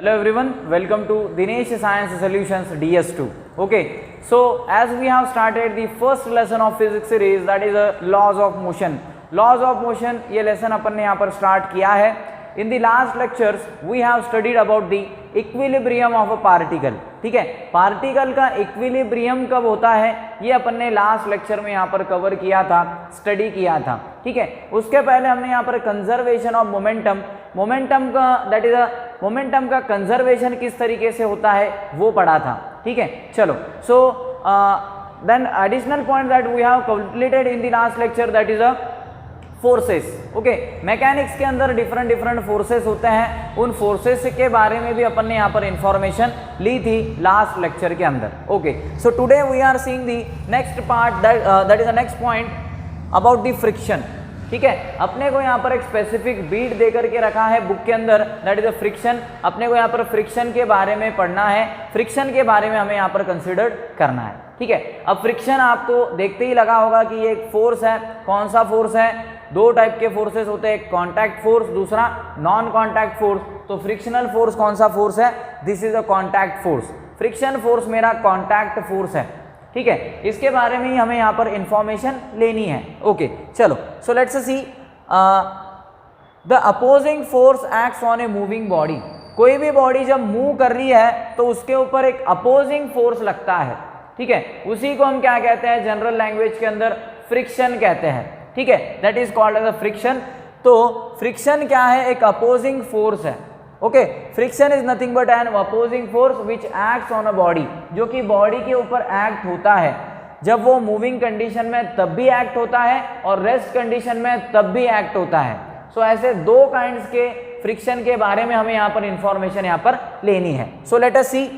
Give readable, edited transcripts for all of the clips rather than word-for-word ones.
Hello everyone, welcome to Dinesh Science Solutions DS2. Okay, so as we have started the first lesson of physics series, that is laws of motion. Laws of motion ये lesson अपन ने यहाँ पर start किया है. In the last lectures we have studied about the equilibrium of a particle. ठीक है, particle का equilibrium कब होता है ये अपन ने लास्ट लेक्चर में यहाँ पर कवर किया था, स्टडी किया था. ठीक है, उसके पहले हमने यहाँ पर कंजर्वेशन ऑफ मोमेंटम, मोमेंटम का दैट इज मोमेंटम का कंजर्वेशन किस तरीके से होता है वो पढ़ा था. ठीक है, चलो. So then additional point that we have completed in the last lecture, that is forces. Okay, mechanics के अंदर डिफरेंट फोर्सेस होते हैं, उन फोर्सेस के बारे में भी अपन ने यहाँ पर इंफॉर्मेशन ली थी लास्ट लेक्चर के अंदर. Okay, so today we are seeing the next part, that is the next point about the friction. ठीक है, अपने को यहाँ पर एक स्पेसिफिक बीट दे करके रखा है बुक के अंदर, दैट इज अ फ्रिक्शन. अपने को यहाँ पर फ्रिक्शन के बारे में पढ़ना है, फ्रिक्शन के बारे में हमें यहाँ पर कंसिडर करना है. ठीक है, अब फ्रिक्शन आपको देखते ही लगा होगा कि ये एक फोर्स है. कौन सा फोर्स है? दो टाइप के फोर्सेस होते हैं, एक कॉन्टैक्ट फोर्स, दूसरा नॉन कॉन्टैक्ट फोर्स. तो फ्रिक्शनल फोर्स कौन सा फोर्स है? This is a contact force. Friction force मेरा कॉन्टैक्ट फोर्स है. ठीक है, इसके बारे में ही हमें यहाँ पर इंफॉर्मेशन लेनी है. ओके, चलो. So let's see the opposing force acts on a moving body. कोई भी बॉडी जब मूव कर रही है तो उसके ऊपर एक अपोजिंग फोर्स लगता है. ठीक है, उसी को हम क्या कहते हैं जनरल लैंग्वेज के अंदर? फ्रिक्शन कहते हैं. ठीक है, that is called as a friction. तो फ्रिक्शन क्या है? एक अपोजिंग फोर्स है. Okay, friction is nothing but an opposing force which acts on a body, जो कि बॉडी के ऊपर एक्ट होता है. जब वो मूविंग कंडीशन में तब भी एक्ट होता है और रेस्ट कंडीशन में तब भी एक्ट होता है. सो ऐसे दो काइंड्स के फ्रिक्शन के बारे में हमें यहाँ पर इंफॉर्मेशन यहाँ पर लेनी है. So let us see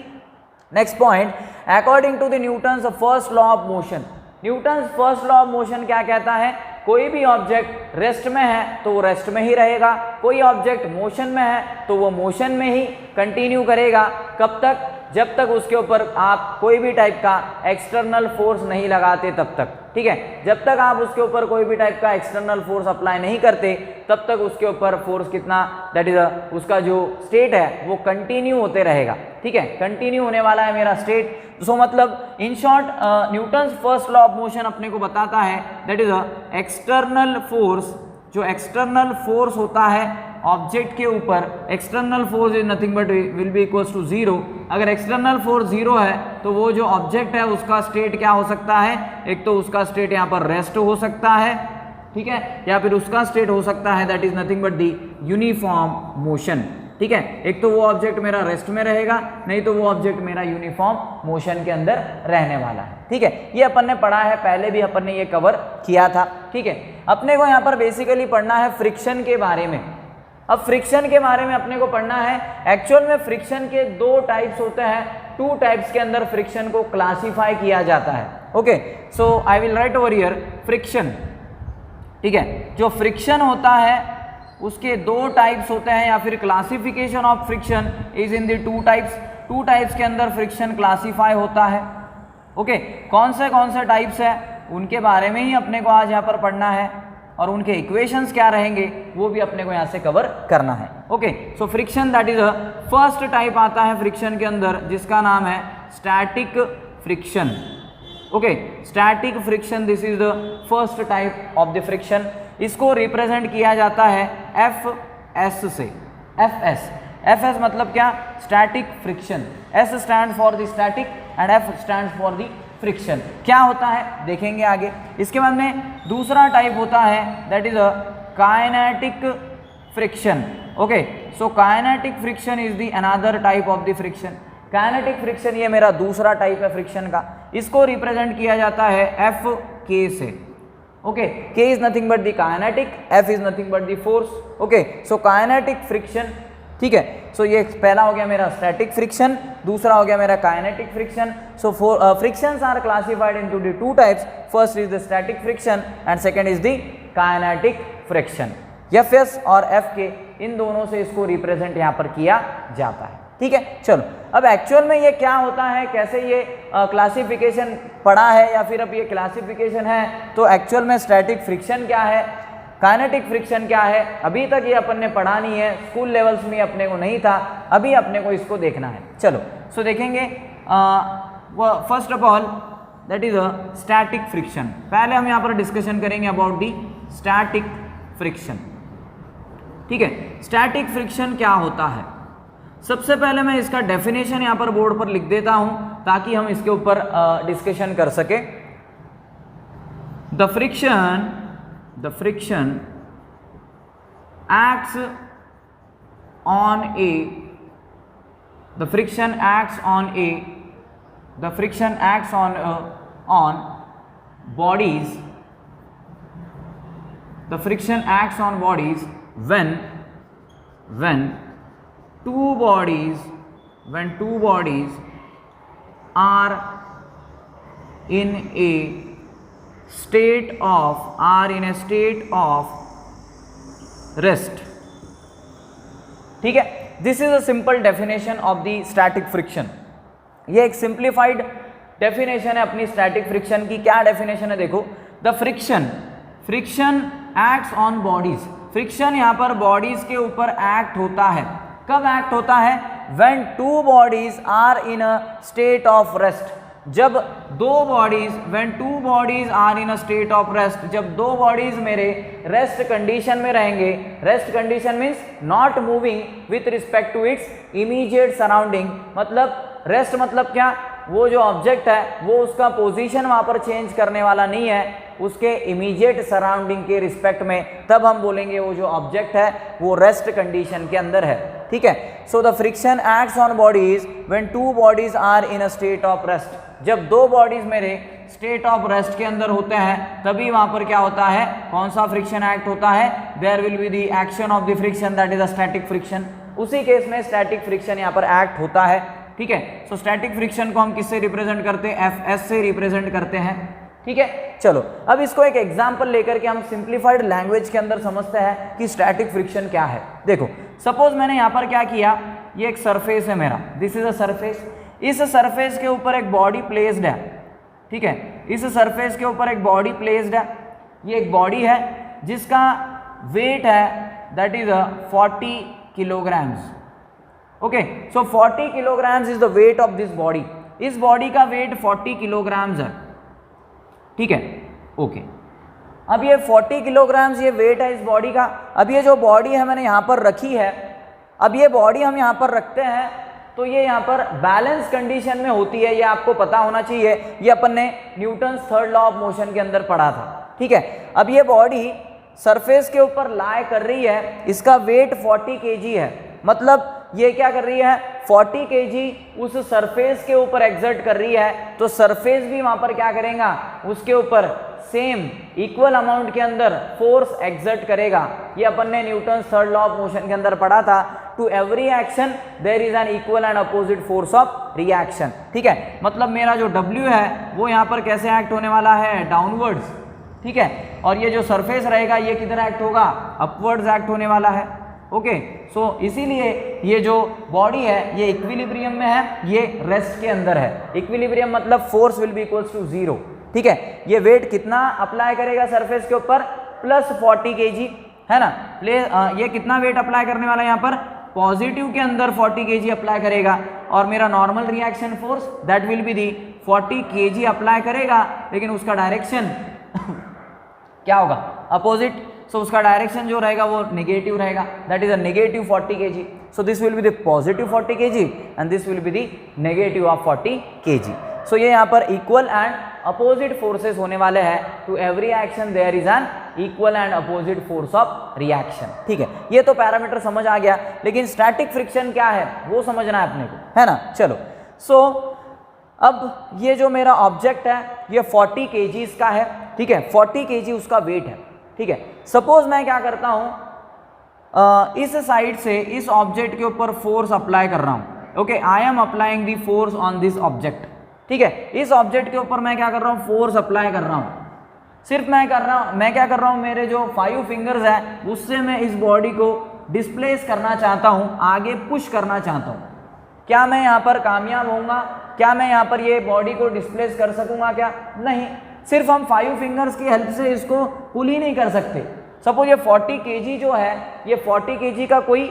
next point. According to the Newton's first law of motion, Newton's first law of motion क्या कहता है? कोई भी ऑब्जेक्ट रेस्ट में है तो वो रेस्ट में ही रहेगा, कोई ऑब्जेक्ट मोशन में है तो वो मोशन में ही कंटिन्यू करेगा. कब तक? जब तक उसके ऊपर आप कोई भी टाइप का एक्सटर्नल फोर्स नहीं लगाते तब तक. ठीक है, जब तक आप उसके ऊपर कोई भी टाइप का एक्सटर्नल फोर्स अप्लाई नहीं करते तब तक उसके ऊपर फोर्स कितना, दैट इज उसका जो स्टेट है वो कंटिन्यू होते रहेगा. ठीक है, कंटिन्यू होने वाला है मेरा स्टेट. सो मतलब in short Newton's first law of motion अपने को बताता है दैट इज एक्सटर्नल फोर्स. जो एक्सटर्नल फोर्स होता है ऑब्जेक्ट के ऊपर, external force is nothing but will be equals to zero. अगर एक्सटर्नल फोर्स जीरो है तो वो जो ऑब्जेक्ट है उसका स्टेट क्या हो सकता है? एक तो उसका स्टेट यहाँ पर रेस्ट हो सकता है, ठीक है, या फिर उसका स्टेट हो सकता है that is nothing but the uniform motion. ठीक है, एक तो वो ऑब्जेक्ट मेरा रेस्ट में रहेगा, नहीं तो वो ऑब्जेक्ट मेरा यूनिफॉर्म मोशन के अंदर रहने वाला है. ठीक है, ये अपन ने पढ़ा है, पहले भी अपन ने ये कवर किया था. ठीक है, अपने को यहाँ पर बेसिकली पढ़ना है फ्रिक्शन के बारे में. अब फ्रिक्शन के बारे में अपने को पढ़ना है. एक्चुअल में फ्रिक्शन के दो टाइप्स होते हैं, टू टाइप्स के अंदर फ्रिक्शन को क्लासिफाई किया जाता है. Okay, so I will write over here friction. ठीक है, जो फ्रिक्शन होता है उसके दो टाइप्स होते हैं, या फिर classification of friction is in the two types. Two types के अंदर फ्रिक्शन क्लासिफाई होता है. ओके, कौन से टाइप्स है उनके बारे में ही अपने को आज यहाँ पर पढ़ना है, और उनके इक्वेशंस क्या रहेंगे वो भी अपने को यहाँ से कवर करना है. Okay, so friction that is a first type आता है फ्रिक्शन के अंदर जिसका नाम है static friction. Okay, static friction, this is the first type of the friction. इसको रिप्रेजेंट किया जाता है एफ से. एफ मतलब क्या? Static friction. S stand for the static and F stand for the friction. क्या होता है देखेंगे आगे. इसके बाद में दूसरा टाइप होता है that is a kinetic friction. Okay, so kinetic friction is the another type of the friction. Kinetic friction ये मेरा दूसरा टाइप है फ्रिक्शन का. इसको रिप्रेजेंट किया जाता है एफ के से. ओके, के is nothing but the kinetic, F is nothing but the force. Okay, so kinetic friction. ठीक है, सो ये पहला हो गया मेरा स्टैटिक फ्रिक्शन, दूसरा हो गया मेरा kinetic friction. So frictions are classified into the two types. First is the static friction and second is the kinetic friction. F और एफ के इन दोनों से इसको रिप्रेजेंट यहाँ पर किया जाता है. ठीक है, चलो. अब एक्चुअल में ये क्या होता है, कैसे ये क्लासिफिकेशन पढ़ा है, या फिर अब ये क्लासिफिकेशन है, तो एक्चुअल में स्टैटिक फ्रिक्शन क्या है, काइनेटिक फ्रिक्शन क्या है, अभी तक ये अपन ने पढ़ा नहीं है, स्कूल लेवल्स में अपने को नहीं था, अभी अपने को इसको देखना है। चलो सो देखेंगे first of all that is a static friction. पहले हम यहाँ पर डिस्कशन करेंगे अबाउट दी स्टैटिक फ्रिक्शन। ठीक है, स्टैटिक फ्रिक्शन क्या होता है। सबसे पहले मैं इसका डेफिनेशन यहाँ पर बोर्ड पर लिख देता हूँ ताकि हम इसके ऊपर डिस्कशन कर सके। The friction acts on bodies when two bodies are in a state of rest। ठीक है, this is a simple definition of the static friction. ये एक सिंप्लीफाइड डेफिनेशन है अपनी स्टैटिक फ्रिक्शन की। क्या डेफिनेशन है देखो, the friction acts on bodies. Friction यहाँ पर बॉडीज के ऊपर एक्ट होता है। कब एक्ट होता है, when two bodies are in a state of rest. जब when two bodies are in a state of rest, जब दो बॉडीज मेरे रेस्ट कंडीशन में रहेंगे। Rest condition means not moving with respect to its immediate surrounding. मतलब rest मतलब क्या, वो जो ऑब्जेक्ट है वो उसका पोजीशन वहां पर चेंज करने वाला नहीं है उसके इमीडिएट सराउंडिंग के रिस्पेक्ट में, तब हम बोलेंगे वो जो ऑब्जेक्ट है वो रेस्ट कंडीशन के अंदर है। ठीक है, so the friction acts on bodies when two bodies are in a state of rest. जब दो बॉडीज मेरे स्टेट ऑफ रेस्ट के अंदर होते हैं तभी वहां पर क्या होता है, कौन सा फ्रिक्शन एक्ट होता है, there will be the action of the friction, that is a static friction. उसी केस में स्टैटिक फ्रिक्शन यहाँ पर एक्ट होता है। ठीक है, सो स्टैटिक फ्रिक्शन को हम किससे रिप्रेजेंट करते हैं, Fs से रिप्रेजेंट करते हैं। ठीक है, चलो अब इसको एक एग्जांपल लेकर के हम सिंप्लीफाइड लैंग्वेज के अंदर समझते हैं कि स्टैटिक फ्रिक्शन क्या है। देखो सपोज मैंने यहाँ पर क्या किया, ये एक सरफेस है मेरा, दिस इज अ सरफेस। इस सरफेस के ऊपर एक बॉडी प्लेस्ड है। ठीक है, इस सरफेस के ऊपर एक बॉडी प्लेस्ड है। ये एक बॉडी है जिसका वेट है that is 40 kilograms. Okay, so 40 kilograms is the weight of this body. इस बॉडी का वेट 40 किलोग्राम्स है। ठीक है, ओके, अब ये 40 किलोग्राम्स ये वेट है इस बॉडी का। अब ये जो बॉडी है मैंने यहाँ पर रखी है, अब ये बॉडी हम यहाँ पर रखते हैं तो ये यहाँ पर बैलेंस कंडीशन में होती है, ये आपको पता होना चाहिए, ये अपन ने Newton's third law of motion के अंदर पढ़ा था। ठीक है, अब ये बॉडी सरफेस के ऊपर लाई कर रही है, इसका वेट 40 kg है। मतलब ये क्या कर रही है, 40 kg उस सरफेस के ऊपर एक्सर्ट कर रही है, तो सरफेस भी वहां पर क्या करेगा, उसके ऊपर सेम इक्वल अमाउंट के अंदर फोर्स एक्सर्ट करेगा। ये अपन ने Newton's third law of motion के अंदर पढ़ा था, to every action there is an equal and opposite force of reaction. ठीक है, मतलब मेरा जो W है वो यहाँ पर कैसे एक्ट होने वाला है, डाउनवर्ड्स। ठीक है, और ये जो सरफेस रहेगा ये किधर एक्ट होगा, अपवर्ड्स एक्ट होने वाला है। ओके, सो इसीलिए ये जो बॉडी है ये इक्विलिब्रियम में है, ये रेस्ट के अंदर है। इक्विलिब्रियम मतलब force will be equals to 0। ठीक है, ये वेट कितना अप्लाई करेगा सरफेस के ऊपर, प्लस 40 kg है ना। ये कितना वेट अप्लाई करने वाला है यहाँ पर, पॉजिटिव के अंदर 40 kg अप्लाई करेगा, और मेरा normal reaction force that will be the 40 kg apply करेगा, लेकिन उसका डायरेक्शन क्या होगा, अपोजिट। सो उसका डायरेक्शन जो रहेगा वो नेगेटिव रहेगा, that is a negative 40 kg। So this will be the positive 40 kg and this will be the negative of 40 kg। सो ये यहाँ पर इक्वल एंड अपोजिट फोर्सेस होने वाले हैं। To every action there is an equal and opposite force of reaction. ठीक है, ये तो पैरामीटर समझ आ गया, लेकिन स्टैटिक फ्रिक्शन क्या है वो समझना है अपने को, है ना। चलो, सो अब ये जो मेरा ऑब्जेक्ट है ये 40 kg का है। ठीक है, 40 kg उसका वेट है। ठीक है, सपोज मैं क्या करता हूं, इस साइड से इस ऑब्जेक्ट के ऊपर फोर्स अप्लाई कर रहा हूं। Okay, I am applying the force on this object. ठीक है, इस ऑब्जेक्ट के ऊपर मैं क्या कर रहा हूं, फोर्स अप्लाई कर रहा हूं। सिर्फ मैं क्या कर रहा हूं, मेरे जो 5 फिंगर्स हैं उससे मैं इस बॉडी को डिस्प्लेस करना चाहता हूं, आगे पुश करना चाहता हूं। क्या मैं यहाँ पर कामयाब होऊंगा, क्या मैं यहाँ पर ये बॉडी को डिस्प्लेस कर सकूंगा, क्या नहीं। सिर्फ हम 5 फिंगर्स की हेल्प से इसको पुल ही नहीं कर सकते, सपोज ये 40 kg जो है, ये 40 kg का कोई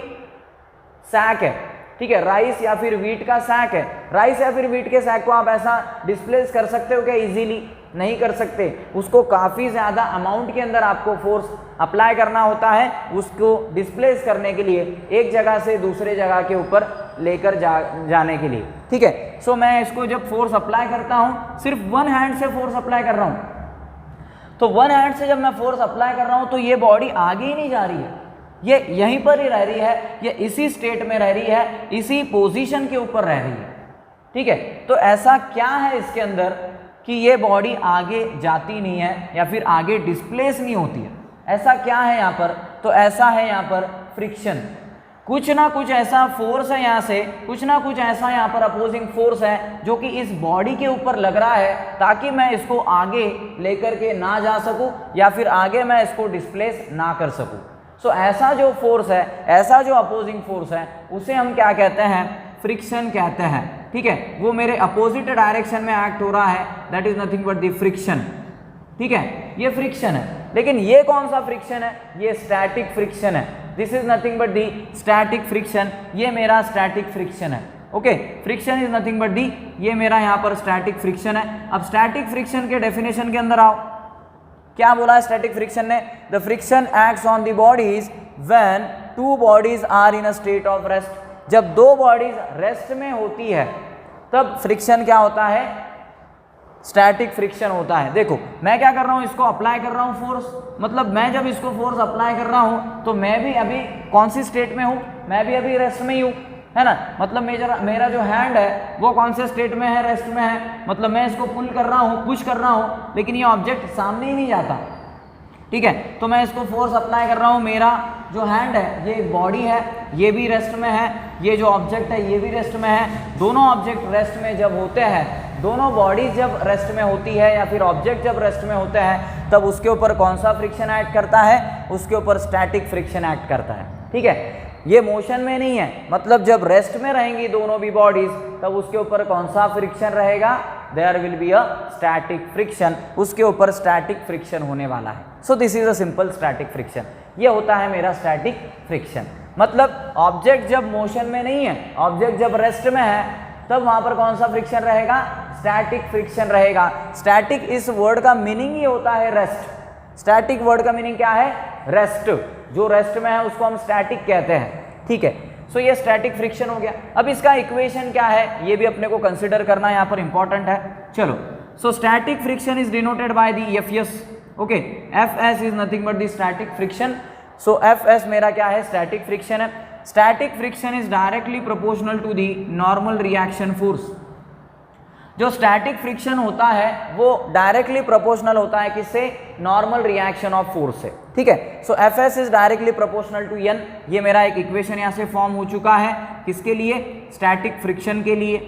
सैक है, ठीक है, राइस या फिर व्हीट का सैक है। राइस या फिर व्हीट के सैक को आप ऐसा डिस्प्लेस कर सकते हो क्या इजीली? नहीं कर सकते। उसको काफ़ी ज़्यादा अमाउंट के अंदर आपको फोर्स अप्लाई करना होता है उसको डिस्प्लेस करने के लिए, एक जगह से दूसरे जगह के ऊपर लेकर जाने के लिए, ठीक है। सो मैं इसको जब फोर्स अप्लाई करता हूँ, सिर्फ वन हैंड से फोर्स अप्लाई कर रहा हूँ, तो वन हैंड से जब मैं फोर्स अप्लाई कर रहा हूँ तो ये बॉडी आगे ही नहीं जा रही है, ये यहीं पर ही रह रही है, ये इसी स्टेट में रह रही है, इसी पोजीशन के ऊपर रह रही है, ठीक है। तो ऐसा क्या है इसके अंदर कि ये बॉडी आगे जाती नहीं है या फिर आगे डिस्प्लेस नहीं होती है? ऐसा क्या है यहाँ पर? तो ऐसा है यहाँ पर फ्रिक्शन। कुछ ना कुछ ऐसा फोर्स है यहाँ से, कुछ ना कुछ ऐसा यहाँ पर अपोजिंग फोर्स है जो कि इस बॉडी के ऊपर लग रहा है ताकि मैं इसको आगे लेकर के ना जा सकूं या फिर आगे मैं इसको डिस्प्लेस ना कर सकूं। सो ऐसा जो फोर्स है, ऐसा जो अपोजिंग फोर्स है, उसे हम क्या कहते हैं? फ्रिक्शन कहते हैं, ठीक है। वो मेरे अपोजिट डायरेक्शन में एक्ट हो रहा है, that is nothing but the friction, ठीक है। ये फ्रिक्शन है, लेकिन ये कौन सा फ्रिक्शन है? ये स्टैटिक फ्रिक्शन है। This is nothing but the static friction, ये मेरा स्टैटिक फ्रिक्शन है, okay. Friction is nothing but दी, ये मेरा यहाँ पर स्टैटिक फ्रिक्शन है। अब स्टैटिक फ्रिक्शन के डेफिनेशन के अंदर आओ, क्या बोला है स्टैटिक फ्रिक्शन ने? The friction acts on the bodies when two bodies are in a state of rest. जब दो बॉडीज रेस्ट में होती है तब फ्रिक्शन क्या होता है? स्टैटिक फ्रिक्शन होता है। देखो मैं क्या कर रहा हूँ, इसको अप्लाई कर रहा हूँ फोर्स, मतलब मैं जब इसको फोर्स अप्लाई कर रहा हूँ तो मैं भी अभी कौन सी स्टेट में हूँ? मैं भी अभी रेस्ट में ही हूँ, है ना। मतलब मेरा जो हैंड है वो कौन से स्टेट में है? रेस्ट में है। मतलब मैं इसको पुल कर रहा हूँ, पुश कर रहा हूँ, लेकिन ये ऑब्जेक्ट सामने ही नहीं जाता, ठीक है। तो मैं इसको फोर्स अप्लाई कर रहा हूँ, मेरा जो हैंड है ये बॉडी है, ये भी रेस्ट में है, ये जो ऑब्जेक्ट है ये भी रेस्ट में है। दोनों ऑब्जेक्ट रेस्ट में जब होते हैं, दोनों बॉडीज जब रेस्ट में होती है या फिर ऑब्जेक्ट जब रेस्ट में होते हैं, तब उसके ऊपर कौन सा फ्रिक्शन एक्ट करता है? उसके ऊपर स्टैटिक फ्रिक्शन एक्ट करता है, ठीक है। ये मोशन में नहीं है, मतलब जब रेस्ट में रहेंगी दोनों भी बॉडीज तब उसके ऊपर कौन सा फ्रिक्शन रहेगा? There will be a static friction, उसके ऊपर स्टैटिक फ्रिक्शन होने वाला है। So this is a simple static friction, ये होता है मेरा स्टैटिक फ्रिक्शन। मतलब ऑब्जेक्ट जब मोशन में नहीं है, ऑब्जेक्ट जब रेस्ट में है, तब वहां पर कौन सा फ्रिक्शन रहेगा? स्टैटिक फ्रिक्शन रहेगा। स्टैटिक इस वर्ड का मीनिंग ही होता है रेस्ट। स्टैटिक वर्ड का मीनिंग क्या है? रेस्ट। जो रेस्ट में है उसको हम स्टैटिक कहते हैं, ठीक है। सो ये स्टैटिक फ्रिक्शन हो गया। अब इसका इक्वेशन क्या है ये भी अपने को कंसिडर करना यहाँ पर इंपॉर्टेंट है। चलो, so static friction is denoted by the Fs, okay. Fs is nothing but the static friction. So Fs मेरा क्या है? स्टैटिक फ्रिक्शन है। Static friction is directly proportional to the normal reaction force. जो static friction होता है वो directly proportional होता है किससे? नॉर्मल रिएक्शन ऑफ फोर्स से, ठीक है। So Fs is directly proportional to n। ये मेरा एक इक्वेशन यहाँ से फॉर्म हो चुका है, किसके लिए? स्टैटिक फ्रिक्शन के लिए,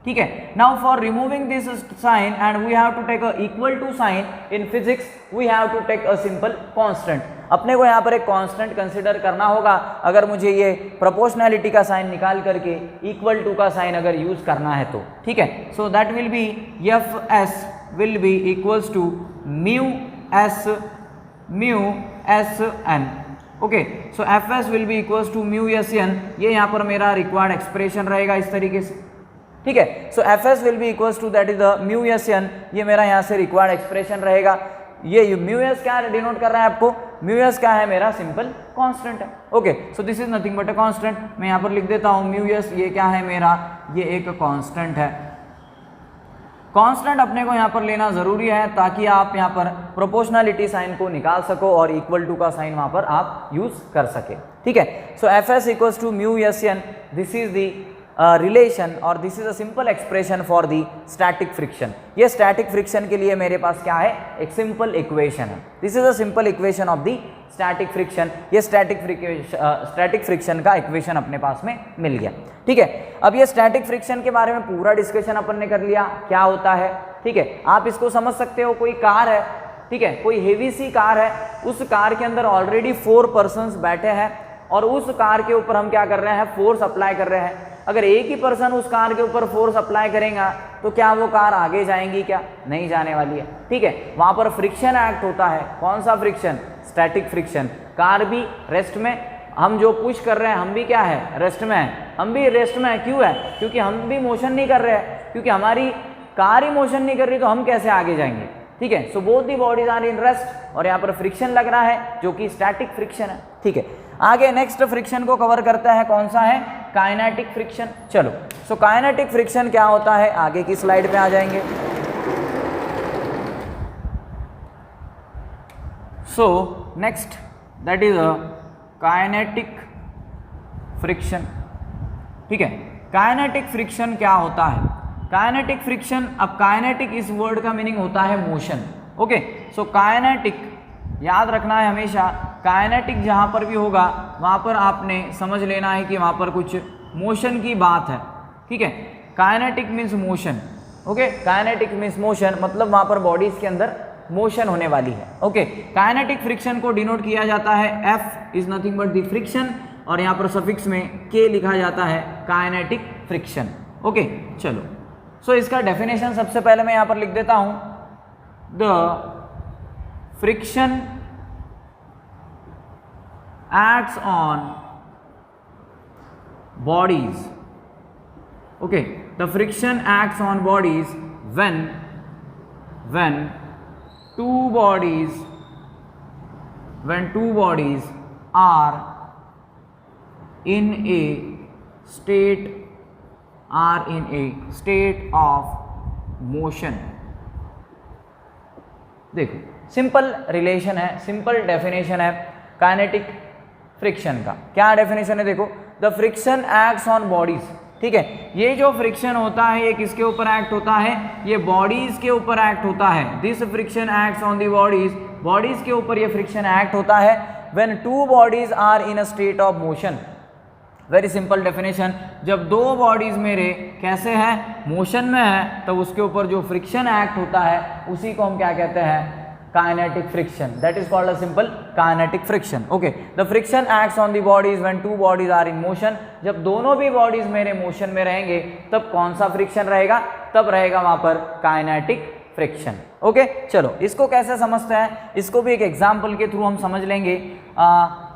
ठीक है। Now for removing this sign and we have to take a equal to sign in physics, we have to take a simple constant. अपने को यहाँ पर एक कांस्टेंट कंसिडर करना होगा अगर मुझे ये प्रोपोर्शनैलिटी का साइन निकाल करके इक्वल टू का साइन अगर यूज करना है तो, ठीक है। So that will be Fs will be equals to μs/n, okay. So Fs will be equals to μsn। ये यहाँ पर मेरा रिक्वायर्ड एक्सप्रेशन रहेगा इस तरीके से, ठीक है। So Fs will be equals to that is the μsn। ये मेरा यहाँ से रिक्वायर्ड एक्सप्रेशन रहेगा। ये μs क्या डिनोट कर रहा है आपको? μs क्या है? मेरा सिंपल कांस्टेंट है, okay. So this is nothing but a constant. मैं यहाँ पर लिख देता हूँ μs, ये क्या है मेरा? ये एक कांस्टेंट है। कांस्टेंट अपने को यहाँ पर लेना जरूरी है ताकि आप यहाँ पर प्रोपोर्शनैलिटी साइन को निकाल सको और इक्वल टू का साइन वहाँ पर आप यूज कर सके, ठीक है। So Fs equals to μsn, this is the relation और this is a simple expression for the static friction. ये स्टैटिक फ्रिक्शन के लिए मेरे पास क्या है? एक सिंपल इक्वेशन है। This is a simple equation of the static friction. ये स्टैटिक फ्रिक्शन का इक्वेशन अपने पास में मिल गया, ठीक है। अब ये स्टैटिक फ्रिक्शन के बारे में पूरा डिस्कशन अपन ने कर लिया, क्या होता है, ठीक है। आप इसको समझ सकते हो, कोई कार है, ठीक है, कोई हेवी सी कार है, उस कार के अंदर ऑलरेडी 4 पर्सन्स बैठे हैं और उस कार के ऊपर हम क्या कर रहे हैं? फोर्स अप्लाई कर रहे हैं। अगर एक ही पर्सन उस कार के ऊपर फोर्स अप्लाई करेगा तो क्या वो कार आगे जाएंगी? क्या नहीं जाने वाली है, ठीक है। वहां पर फ्रिक्शन एक्ट होता है। कौन सा फ्रिक्शन? Static friction. कार भी रेस्ट में, हम जो पुश कर रहे हैं हम भी क्या है, रेस्ट में है, हम भी रेस्ट में है। क्यों है? क्योंकि हम भी मोशन नहीं कर रहे हैं, क्योंकि हमारी कार ही मोशन नहीं कर रही तो हम कैसे आगे जाएंगे। ठीक है, so both the bodies are in rest और यहाँ पर फ्रिक्शन लग रहा है जो कि स्टैटिक फ्रिक्शन है। ठीक है, आगे नेक्स्ट फ्रिक्शन को कवर करता है, कौन सा है, काइनेटिक फ्रिक्शन। चलो, सो काइनेटिक फ्रिक्शन क्या होता है, आगे की स्लाइड पे आ जाएंगे। So next that is a kinetic friction. ठीक है, काइनेटिक फ्रिक्शन क्या होता है? काइनेटिक फ्रिक्शन, अब काइनेटिक इस वर्ड का मीनिंग होता है मोशन। ओके, सो काइनेटिक याद रखना है हमेशा, काइनेटिक जहाँ पर भी होगा वहाँ पर आपने समझ लेना है कि वहाँ पर कुछ मोशन की बात है। ठीक है, kinetic means motion. Okay, kinetic means motion, मतलब वहाँ पर बॉडीज के अंदर मोशन होने वाली है। ओके, काइनेटिक फ्रिक्शन को डिनोट किया जाता है, F is nothing but the friction, और यहाँ पर सफिक्स में K लिखा जाता है, काइनेटिक फ्रिक्शन। ओके, चलो, सो इसका डेफिनेशन सबसे पहले मैं यहाँ पर लिख देता हूँ, the friction acts on bodies. Okay, the friction acts on bodies when two bodies are in a state of motion. देखो, सिंपल रिलेशन है, सिंपल डेफिनेशन है काइनेटिक फ्रिक्शन का। क्या डेफिनेशन है? देखो, the friction acts on bodies. ठीक है, ये जो फ्रिक्शन होता है ये किसके ऊपर एक्ट होता है? ये बॉडीज के ऊपर एक्ट होता है। This friction acts on the bodies, bodies के ऊपर ये फ्रिक्शन एक्ट होता है when two bodies are in a state of motion. Very simple definition, जब दो बॉडीज मेरे कैसे हैं, मोशन में है, तब उसके ऊपर जो फ्रिक्शन एक्ट होता है उसी को हम क्या कहते हैं, kinetic friction. That is called a simple kinetic friction. Okay, the friction acts on the bodies when two bodies are in motion. जब दोनों भी बॉडीज मेरे मोशन में रहेंगे तब कौन सा फ्रिक्शन रहेगा? तब रहेगा वहां पर काइनेटिक फ्रिक्शन। ओके, चलो इसको कैसे समझते हैं, इसको भी एक एग्जाम्पल के थ्रू हम समझ लेंगे।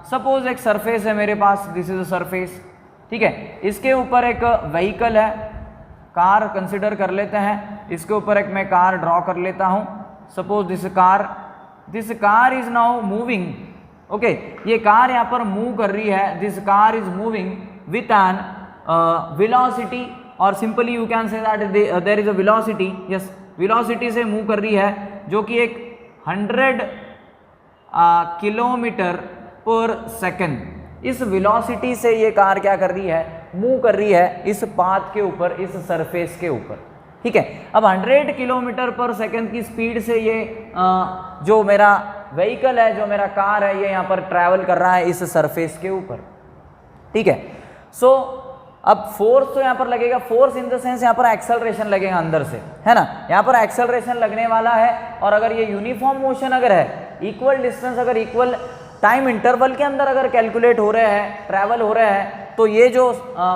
सपोज एक सरफेस है मेरे पास, दिस इज अ सरफेस। ठीक है, इसके ऊपर एक व्हीकल है, कार कंसिडर कर लेते हैं, इसके ऊपर एक मैं कार ड्रॉ कर लेता हूं। Suppose this car is now moving. Okay, ये कार यहाँ पर मूव कर रही है, this car is moving with an velocity, और simply you can say that there is a velocity. Yes, velocity से मूव कर रही है जो कि एक 100 किलोमीटर पर सेकेंड। इस वेलोसिटी से ये कार क्या कर रही है, मूव कर रही है इस पाथ के ऊपर, इस सरफेस के ऊपर। ठीक है, अब 100 किलोमीटर पर सेकेंड की स्पीड से ये जो मेरा व्हीकल है, जो मेरा कार है, ये यहाँ पर ट्रैवल कर रहा है इस सरफेस के ऊपर। ठीक है, सो अब फोर्स तो यहाँ पर लगेगा, फोर्स इन द सेंस यहाँ पर एक्सेलरेशन लगेगा अंदर से, है ना, यहाँ पर एक्सेलरेशन लगने वाला है। और अगर ये यूनिफॉर्म मोशन अगर है, इक्वल डिस्टेंस अगर इक्वल टाइम इंटरवल के अंदर अगर कैलकुलेट हो रहे हैं, ट्रैवल हो रहे हैं, तो ये जो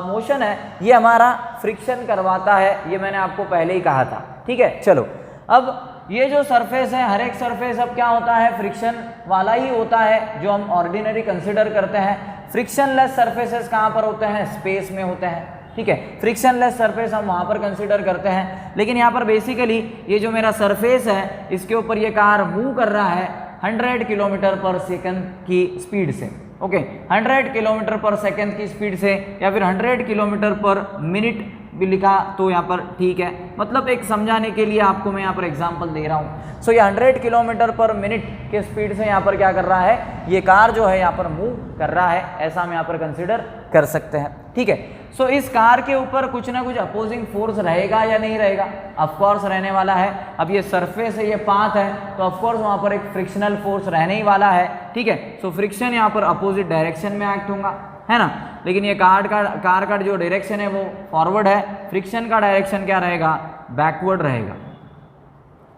मोशन है ये हमारा फ्रिक्शन करवाता है, ये मैंने आपको पहले ही कहा था। ठीक है, चलो अब ये जो सरफेस है, हर एक सरफेस अब क्या होता है, फ्रिक्शन वाला ही होता है, जो हम ऑर्डिनरी कंसिडर करते हैं। फ्रिक्शनलेस सरफेसेस कहाँ पर होते हैं, स्पेस में होते हैं। ठीक है, फ्रिक्शनलेस सरफेस हम वहाँ पर कंसिडर करते हैं, लेकिन यहाँ पर बेसिकली ये जो मेरा सरफेस है इसके ऊपर ये कार मूव कर रहा है 100 किलोमीटर पर सेकंड की स्पीड से। ओके, 100 किलोमीटर पर सेकंड की स्पीड से, या फिर 100 किलोमीटर पर मिनट भी लिखा तो यहाँ पर ठीक है, मतलब एक समझाने के लिए आपको मैं यहाँ पर एग्जांपल दे रहा हूँ। सो ये 100 किलोमीटर पर मिनट के स्पीड से यहाँ पर क्या कर रहा है, ये कार जो है यहाँ पर मूव कर रहा है, ऐसा हम यहाँ पर कंसिडर कर सकते हैं। ठीक है, सो इस कार के ऊपर कुछ ना कुछ अपोजिंग फोर्स रहेगा या नहीं रहेगा, ऑफकोर्स रहने वाला है। अब ये सरफेस है, ये पाथ है, तो ऑफकोर्स वहाँ पर एक फ्रिक्शनल फोर्स रहने ही वाला है। ठीक है, सो फ्रिक्शन यहाँ पर अपोजिट डायरेक्शन में एक्ट होगा, है ना, लेकिन ये कार का जो डायरेक्शन है वो फॉरवर्ड है, फ्रिक्शन का डायरेक्शन क्या रहेगा, बैकवर्ड रहेगा।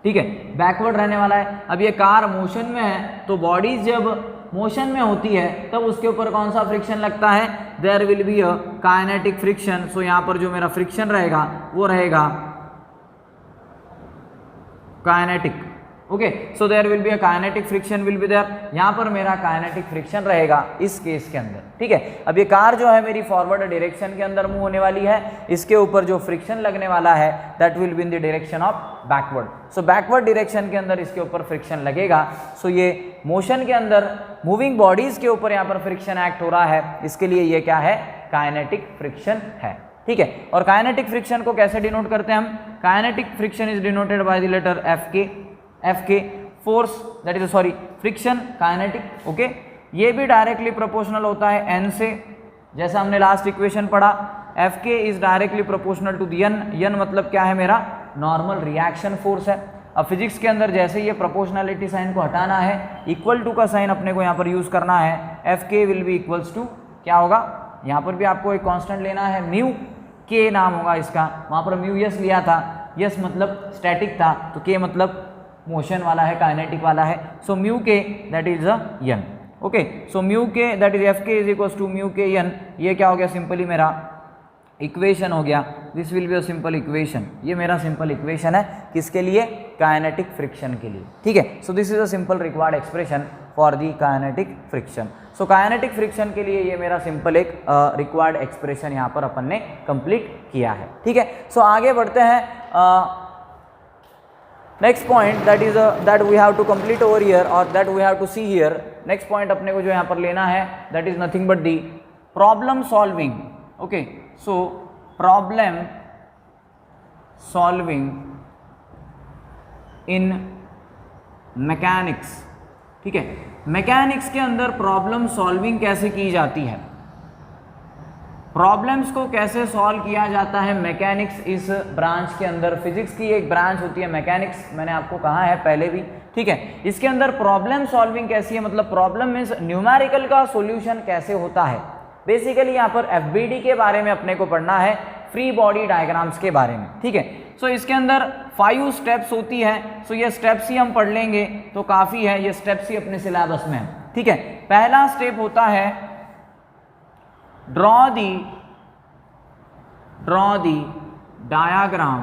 ठीक है, बैकवर्ड रहने वाला है। अब ये कार मोशन में है, तो बॉडीज जब मोशन में होती है तब उसके ऊपर कौन सा फ्रिक्शन लगता है, there will be a kinetic friction. So यहाँ पर जो मेरा फ्रिक्शन रहेगा वो रहेगा kinetic. Okay, so there will be a kinetic friction will be there, यहाँ पर मेरा काइनेटिक फ्रिक्शन रहेगा इस केस के अंदर, ठीक है। अब ये कार जो है मेरी फॉरवर्ड डायरेक्शन के अंदर मूव होने वाली है, इसके ऊपर जो फ्रिक्शन लगने वाला है that will be in the direction of backward, so backward direction के अंदर इसके ऊपर फ्रिक्शन लगेगा। सो ये मोशन के अंदर मूविंग बॉडीज के ऊपर यहाँ पर फ्रिक्शन एक्ट हो रहा है, इसके लिए ये क्या है, काइनेटिक फ्रिक्शन है, ठीक है। और काइनेटिक फ्रिक्शन को कैसे डिनोट करते हैं हम, kinetic friction is denoted by the letter F K, force that is sorry friction kinetic, okay. ये भी डायरेक्टली प्रोपोर्शनल होता है एन से, जैसा हमने लास्ट इक्वेशन पढ़ा, F K is directly proportional to the N मतलब क्या है, मेरा नॉर्मल रिएक्शन फोर्स है। अब फिजिक्स के अंदर जैसे ये प्रोपोर्शनलिटी साइन को हटाना है, इक्वल टू का साइन अपने को यहाँ पर यूज करना है, एफ के विल बी इक्वल्स टू क्या होगा, यहाँ पर भी आपको एक कांस्टेंट लेना है, म्यू के नाम होगा इसका, वहाँ पर म्यू यस लिया था, यस मतलब स्टैटिक था, तो के मतलब मोशन वाला है, काइनेटिक वाला है, so mu K that is a N, okay. So mu K that is F K is equals to mu K N, ये क्या हो गया, सिंपली मेरा इक्वेशन हो गया, this will be a simple equation, ये मेरा सिंपल इक्वेशन है किसके लिए, काइनेटिक फ्रिक्शन के लिए, ठीक है। So this is a simple required expression for the kinetic friction. So kinetic friction के लिए ये मेरा सिंपल एक रिक्वायर्ड एक्सप्रेशन यहाँ पर अपन ने कंप्लीट किया है, ठीक है। सो आगे बढ़ते हैं, next point that is that we have to complete over here और that we have to see here. Next point अपने को जो यहाँ पर लेना है that is nothing but the problem solving, okay. So problem solving in mechanics, ठीक है। मैकेनिक्स के अंदर प्रॉब्लम सॉल्विंग कैसे की जाती है, प्रॉब्लम्स को कैसे सॉल्व किया जाता है मैकेनिक्स इस ब्रांच के अंदर, फिजिक्स की एक ब्रांच होती है मैकेनिक्स, मैंने आपको कहा है पहले भी, ठीक है। इसके अंदर प्रॉब्लम सॉल्विंग कैसी है, मतलब प्रॉब्लम मीन्स न्यूमेरिकल का सॉल्यूशन कैसे होता है, बेसिकली यहाँ पर एफबीडी के बारे में अपने को पढ़ना है, फ्री बॉडी डायग्राम्स के बारे में, ठीक है। सो इसके अंदर 5 स्टेप्स होती है, सो ये स्टेप्स ही हम पढ़ लेंगे तो काफ़ी है, ये स्टेप्स ही अपने सिलेबस में है, ठीक है। पहला स्टेप होता है draw the diagram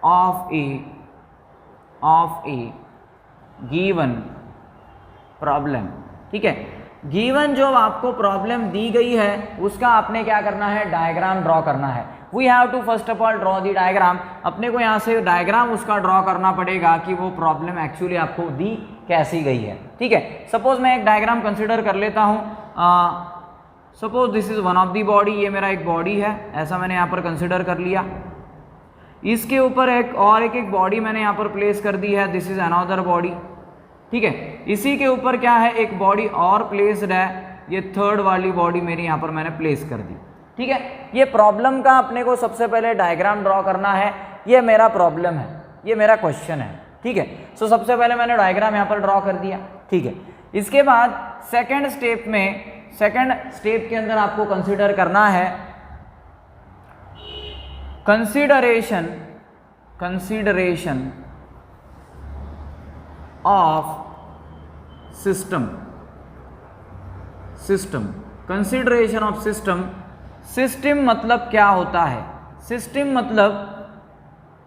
of a given problem, ठीक है। गिवन जो आपको प्रॉब्लम दी गई है उसका आपने क्या करना है, डायग्राम ड्रॉ करना है। We have to first of all draw the diagram, अपने को यहाँ से डायग्राम उसका ड्रॉ करना पड़ेगा कि वो प्रॉब्लम एक्चुअली आपको दी कैसी गई है, ठीक है। सपोज मैं एक डायग्राम कंसिडर कर लेता हूँ, suppose this is one of the body, ये मेरा एक बॉडी है, ऐसा मैंने यहाँ पर कंसिडर कर लिया, इसके ऊपर एक बॉडी मैंने यहाँ पर प्लेस कर दी है, दिस इज अनदर बॉडी, ठीक है। इसी के ऊपर क्या है, एक बॉडी और प्लेस्ड है, ये थर्ड वाली बॉडी मेरी यहाँ पर मैंने प्लेस कर दी, ठीक है। ये प्रॉब्लम का अपने को सबसे पहले डायग्राम ड्रॉ करना है, ये मेरा प्रॉब्लम है, ये मेरा क्वेश्चन है, ठीक है। सो सबसे पहले मैंने डायग्राम यहाँ पर ड्रॉ कर दिया, ठीक है। इसके बाद सेकेंड स्टेप के अंदर आपको कंसीडर करना है consideration of system, consideration of system मतलब क्या होता है, सिस्टम मतलब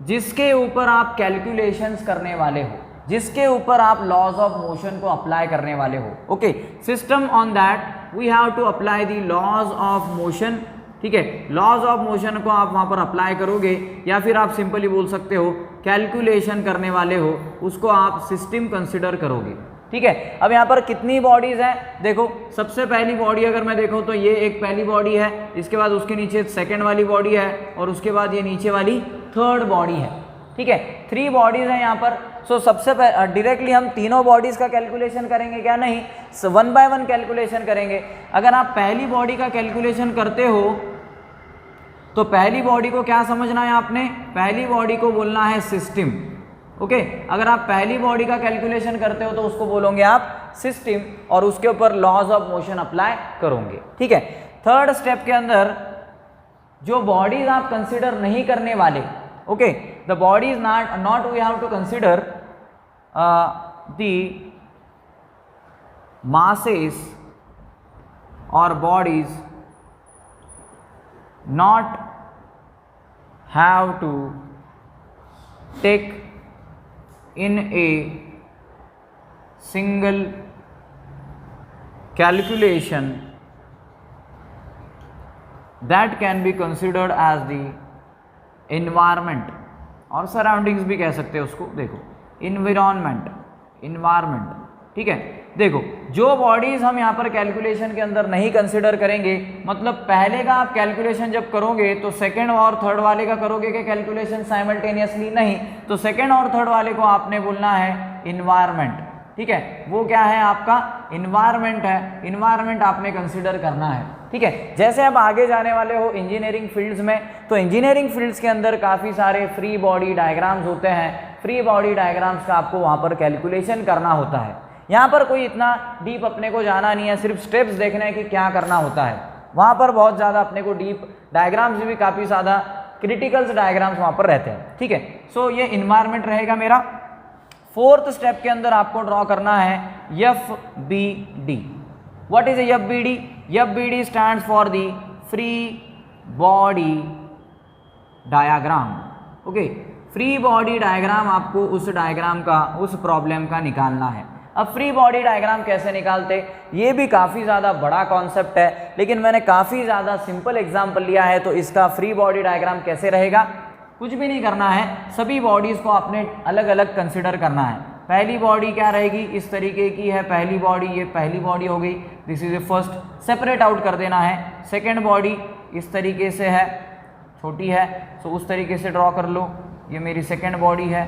जिसके ऊपर आप कैलकुलेशंस करने वाले हो, जिसके ऊपर आप लॉज ऑफ मोशन को अप्लाई करने वाले हो, okay. System on that we have to apply the laws of motion, ठीक है। लॉज ऑफ मोशन को आप वहां पर अप्लाई करोगे, या फिर आप सिंपली बोल सकते हो कैलकुलेशन करने वाले हो, उसको आप सिस्टम कंसिडर करोगे, ठीक है। अब यहाँ पर कितनी बॉडीज हैं, देखो सबसे पहली बॉडी अगर मैं देखूँ तो ये एक पहली बॉडी है, इसके बाद उसके नीचे सेकेंड वाली बॉडी है, और उसके बाद ये नीचे वाली थर्ड बॉडी है, ठीक है। 3 बॉडीज हैं यहाँ पर। सो सबसे डायरेक्टली हम तीनों बॉडीज का कैलकुलेशन करेंगे क्या, नहीं, 1 बाय 1 कैलकुलेशन करेंगे। अगर आप पहली बॉडी का कैलकुलेशन करते हो तो पहली बॉडी को क्या समझना है आपने, पहली बॉडी को बोलना है सिस्टम, ओके। अगर आप पहली बॉडी का कैलकुलेशन करते हो तो उसको बोलोगे आप सिस्टम, और उसके ऊपर लॉज ऑफ मोशन अप्लाई करोगे, ठीक है। थर्ड स्टेप के अंदर जो बॉडीज आप कंसिडर नहीं करने वाले, okay, the bodies not we have to consider the masses or bodies not have to take in a single calculation that can be considered as the environment और surroundings भी कह सकते हैं उसको। देखो इन्वायरमेंट, ठीक है। देखो जो बॉडीज हम यहाँ पर कैलकुलेशन के अंदर नहीं कंसिडर करेंगे, मतलब पहले का आप कैलकुलेशन जब करोगे तो सेकंड और थर्ड वाले का करोगे क्या कैलकुलेशन साइमल्टेनियसली? नहीं। तो सेकंड और थर्ड वाले को आपने बोलना है इन्वायरमेंट, ठीक है। वो क्या है आपका इन्वायरमेंट है, इन्वायरमेंट आपने कंसिडर करना है, ठीक है। जैसे अब आगे जाने वाले हो इंजीनियरिंग फील्ड्स में, तो इंजीनियरिंग फील्ड्स के अंदर काफ़ी सारे फ्री बॉडी डायग्राम्स होते हैं। फ्री बॉडी डायग्राम्स का आपको वहाँ पर कैलकुलेशन करना होता है। यहाँ पर कोई इतना डीप अपने को जाना नहीं है, सिर्फ स्टेप्स देखने हैं कि क्या करना होता है। वहाँ पर बहुत ज़्यादा अपने को डीप डायग्राम्स भी काफ़ी ज़्यादा क्रिटिकल्स डायग्राम्स वहाँ पर रहते हैं, ठीक है। सो ये इन्वायरमेंट रहेगा मेरा। फोर्थ स्टेप के अंदर आपको ड्रॉ करना है FBD। What is FBD? FBD stands for the free body diagram, okay. Free body diagram आपको उस डायग्राम का, उस प्रॉब्लम का निकालना है। अब फ्री बॉडी डायग्राम कैसे निकालते, ये भी काफ़ी ज़्यादा बड़ा कॉन्सेप्ट है, लेकिन मैंने काफ़ी ज़्यादा सिंपल एग्जाम्पल लिया है। तो इसका फ्री बॉडी डायग्राम कैसे रहेगा? कुछ भी नहीं करना है, सभी बॉडीज़ को आपने अलग अलग कंसिडर करना है। पहली बॉडी क्या रहेगी, इस तरीके की है पहली बॉडी, ये पहली बॉडी हो गई, this is a first, separate out कर देना है। सेकेंड बॉडी इस तरीके से है, छोटी है, सो उस तरीके से ड्रॉ कर लो, ये मेरी सेकेंड बॉडी है,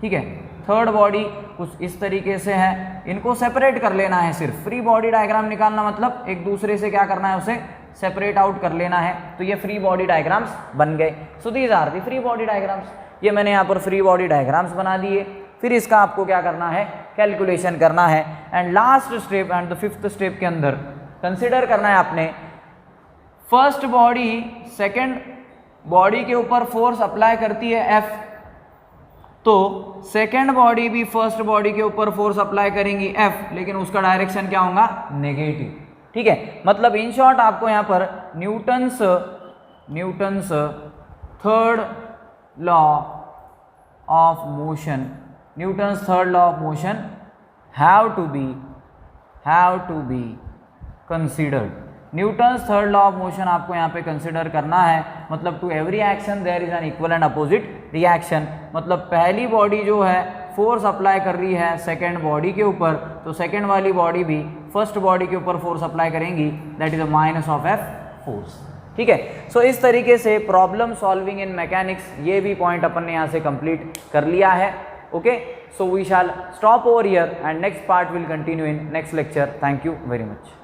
ठीक है। थर्ड बॉडी कुछ इस तरीके से है, इनको सेपरेट कर लेना है। सिर्फ फ्री बॉडी डायग्राम निकालना मतलब एक दूसरे से क्या करना है, उसे सेपरेट आउट कर लेना है। तो ये फ्री बॉडी डायग्राम्स बन गए। So these are the free body diagrams. ये मैंने यहाँ पर फ्री बॉडी डायग्राम्स बना दिए। फिर इसका आपको क्या करना है, कैलकुलेशन करना है। And last step and the fifth step के अंदर कंसिडर करना है आपने फर्स्ट बॉडी सेकेंड बॉडी के ऊपर फोर्स अप्लाई करती है F, तो सेकेंड बॉडी भी फर्स्ट बॉडी के ऊपर फोर्स अप्लाई करेंगी F, लेकिन उसका डायरेक्शन क्या होगा, नेगेटिव, ठीक है। मतलब इन शॉर्ट आपको यहाँ पर Newton's third law of motion, Newton's third law of motion have to be considered. Newton's third law of motion आपको यहाँ पे कंसिडर करना है। मतलब to every action there is an equal and opposite reaction. मतलब पहली बॉडी जो है फोर्स अप्लाई कर रही है सेकेंड बॉडी के ऊपर, तो सेकेंड वाली बॉडी भी फर्स्ट बॉडी के ऊपर फोर्स अप्लाई करेंगी, that is a minus of F force, ठीक है। सो इस तरीके से प्रॉब्लम सॉल्विंग इन मैकेनिक्स, ये भी पॉइंट अपन ने यहाँ से कंप्लीट कर लिया है, okay. So we shall stop over here and next part will continue in next lecture. Thank you very much.